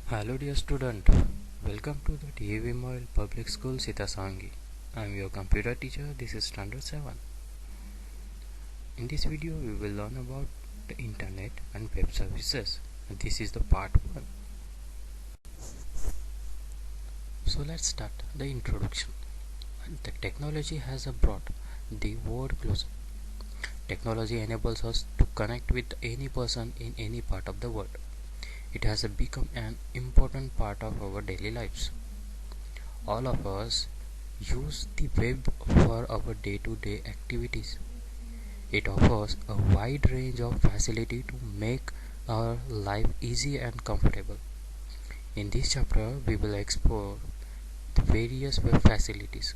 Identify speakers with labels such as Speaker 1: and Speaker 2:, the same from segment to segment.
Speaker 1: Hello dear student, welcome to the DAV Moil Public School Sitasangi. I am your computer teacher, this is Standard 7. In this video we will learn about the internet and web services. This is the part 1. So let's start the introduction. The technology has brought the world closer. Technology enables us to connect with any person in any part of the world. It has become an important part of our daily lives. All of us use the web for our day-to-day activities. It offers a wide range of facility to make our life easy and comfortable. In this chapter, we will explore the various web facilities.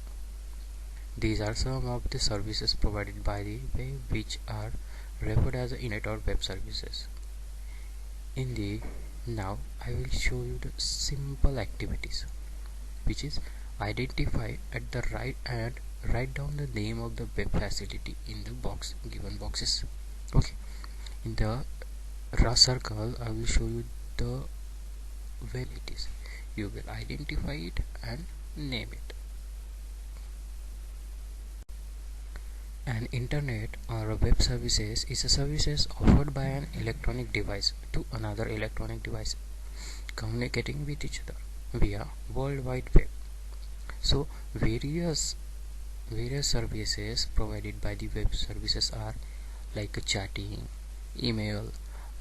Speaker 1: These are some of the services provided by the web which are referred as the internet or web services. Now I will show you the simple activities, which is identify at the right and write down the name of the web facility in the given boxes. Okay, in the circle I will show you the where it is. You will identify it and name it. An internet or a web services is a services offered by an electronic device to another electronic device, communicating with each other via World Wide Web. So various services provided by the web services are like chatting, email,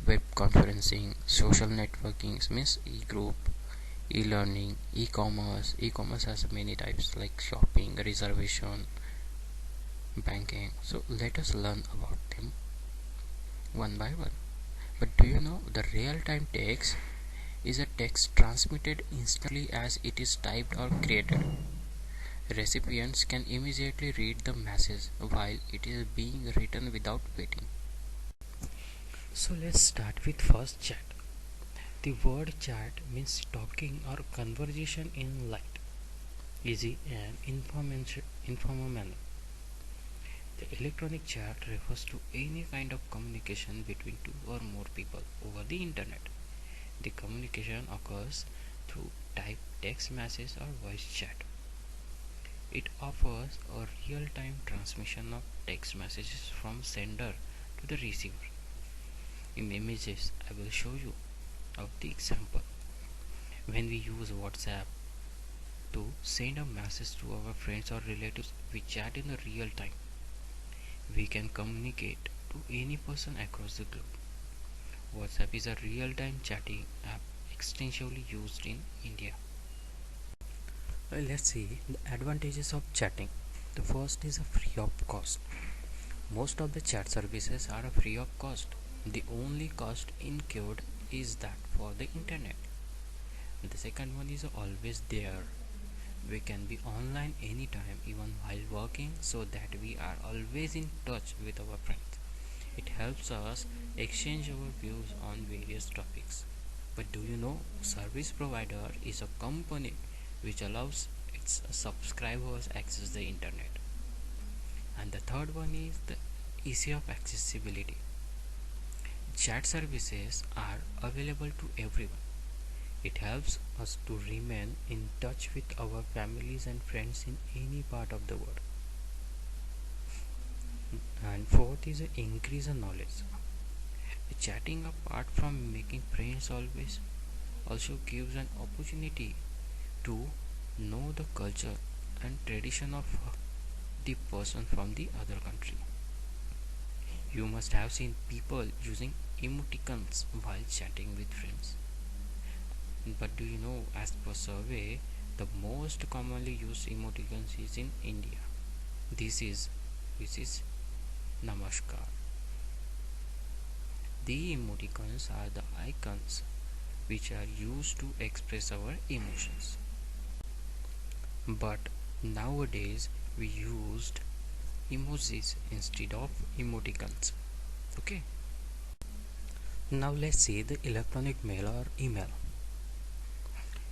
Speaker 1: web conferencing, social networking, means e-group, e-learning, e-commerce. E-commerce has many types like shopping, reservation, banking. So let us learn about them one by one. But do you know the real-time text is a text transmitted instantly as it is typed or created. Recipients can immediately read the message while it is being written without waiting. So let's start with first chat. The word chat means talking or conversation in light, easy and informal manner. The electronic chat refers to any kind of communication between two or more people over the internet. The communication occurs through type text message or voice chat. It offers a real-time transmission of text messages from sender to the receiver. In images, I will show you of the example. When we use WhatsApp to send a message to our friends or relatives, we chat in the real time. We can communicate to any person across the globe. WhatsApp is a real-time chatting app extensively used in India. Let's see the advantages of chatting. The first is a free of cost. Most of the chat services are free of cost. The only cost incurred is that for the internet. The second one is always there. We can be online anytime, even while working, so that we are always in touch with our friends. It helps us exchange our views on various topics. But do you know, service provider is a company which allows its subscribers access the internet. And the third one is the ease of accessibility. Chat services are available to everyone. It helps us to remain in touch with our families and friends in any part of the world. And fourth is an increase in knowledge. Chatting, apart from making friends, always also gives an opportunity to know the culture and tradition of the person from the other country. You must have seen people using emoticons while chatting with friends. But do you know, as per survey, the most commonly used emoticons is in India. This is Namaskar. The emoticons are the icons which are used to express our emotions. But nowadays we used emojis instead of emoticons. Okay. Now let's see the electronic mail or email.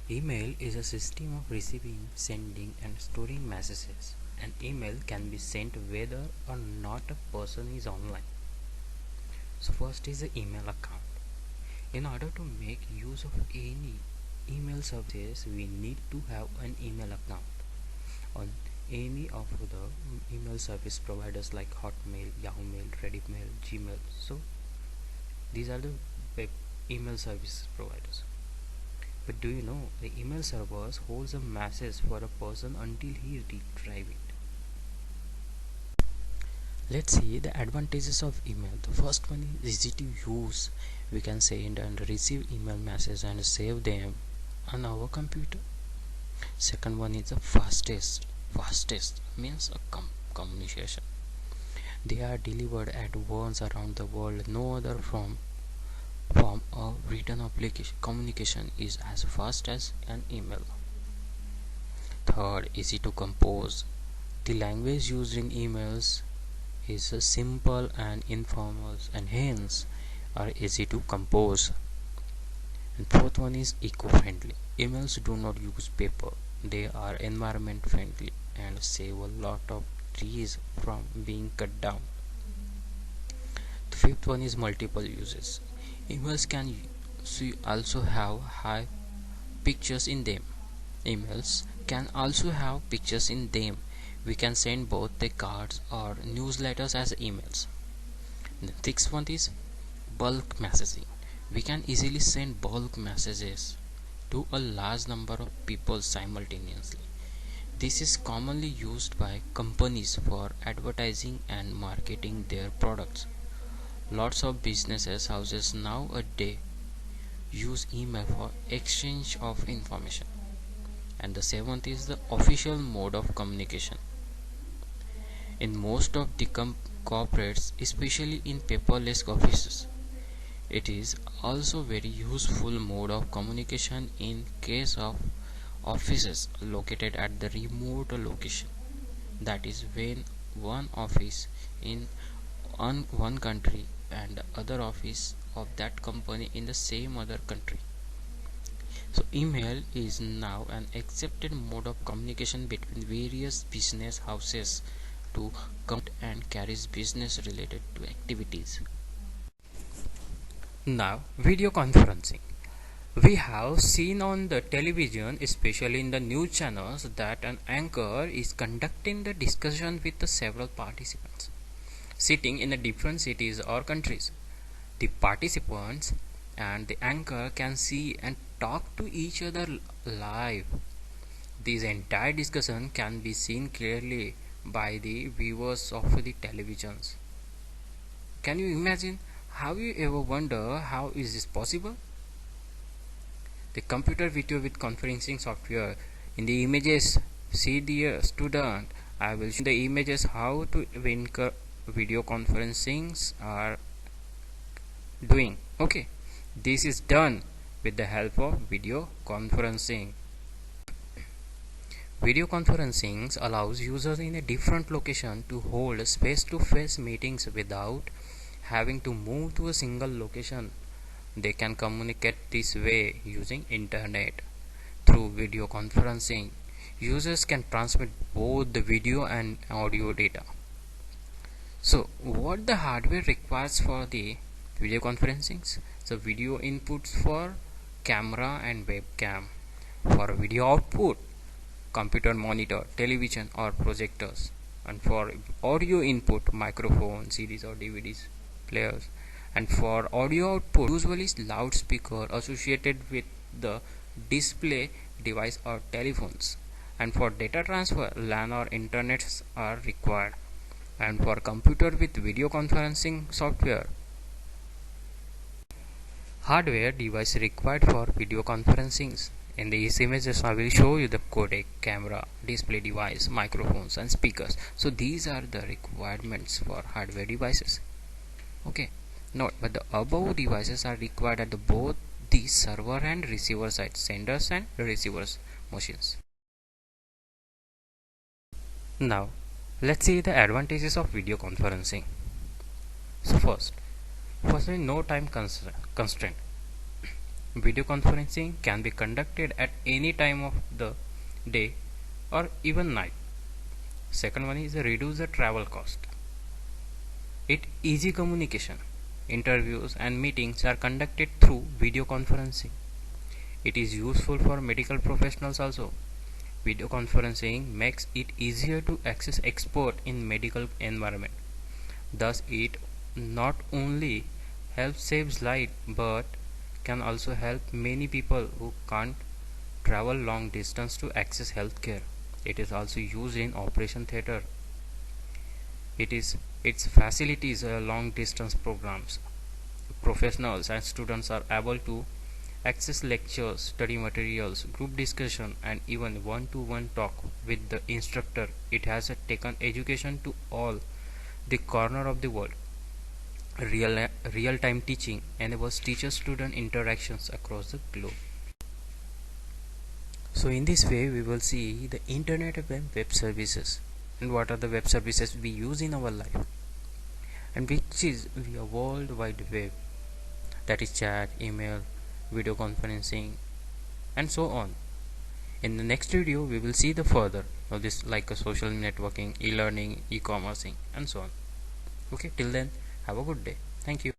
Speaker 1: Email is a system of receiving, sending and storing messages. An email can be sent whether or not a person is online. So first is the email account. In order to make use of any email services, we need to have an email account on any of the email service providers like Hotmail, Yahoo Mail, Reddit Mail, Gmail. So these are the web email service providers. But do you know the email servers holds a message for a person until he retrieve it? Let's see the advantages of email. The first one is easy to use. We can send and receive email messages and save them on our computer. Second one is the fastest means a communication. They are delivered at once around the world. No other form of written application communication is as fast as an email. Third, easy to compose. The language used in emails is simple and informal and hence are easy to compose. And fourth one is eco-friendly. Emails do not use paper. They are environment friendly and save a lot of trees from being cut down. The fifth one is multiple uses. Emails can also have high pictures in them. Emails can also have pictures in them. We can send both the cards or newsletters as emails. The sixth one is bulk messaging. We can easily send bulk messages to a large number of people simultaneously. This is commonly used by companies for advertising and marketing their products. Lots of businesses houses nowadays use email for exchange of information. And the seventh is the official mode of communication. In most of the corporates, especially in paperless offices, it is also very useful mode of communication in case of offices located at the remote location. That is when one office in one country and other office of that company in the same other country. So email is now an accepted mode of communication between various business houses to conduct and carries business related to activities. Now, video conferencing. We have seen on the television, especially in the news channels, that an anchor is conducting the discussion with the several participants sitting in the different cities or countries. The participants and the anchor can see and talk to each other live. This entire discussion can be seen clearly by the viewers of the televisions. Can you imagine? Have you ever wondered how is this possible? The computer video with conferencing software. In the images, see the student. I will show the images how to video conferencings are doing. Okay, this is done with the help of video conferencing. Video conferencing allows users in a different location to hold face-to-face meetings without having to move to a single location. They can communicate this way using internet. Through video conferencing, users can transmit both the video and audio data. So, what the hardware requires for the video conferencing? So, video inputs for camera and webcam. For video output, computer monitor, television or projectors. And for audio input, microphone, CDs or DVDs players. And for audio output, usually loudspeaker associated with the display device or telephones. And for data transfer, LAN or internets are required. And for computer with video conferencing software, hardware device required for video conferencing. In these images I will show you the codec, camera, display device, microphones and speakers. So these are the requirements for hardware devices. Okay, note, but the above devices are required at both the server and receiver side, senders and receivers machines. Now let's see the advantages of video conferencing. So firstly, no time constraint. Video conferencing can be conducted at any time of the day or even night. Second one is reduce the travel cost. It easy communication. Interviews and meetings are conducted through video conferencing. It is useful for medical professionals also. Video conferencing makes it easier to access expert in medical environment. Thus it not only helps saves life but can also help many people who can't travel long distance to access healthcare. It is also used in operation theater. Its facilities long distance programs. Professionals and students are able to access lectures, study materials, group discussion, and even one-to-one talk with the instructor. It has taken education to all the corner of the world. Real-time teaching enables teacher-student interactions across the globe. So in this way we will see the internet and web services, and what are the web services we use in our life, and which is the world wide web, that is chat, email, video conferencing, and so on. In the next video we will see the further of this, like a social networking, e-learning, e-commerce, and so on. Okay, till then, have a good day. Thank you.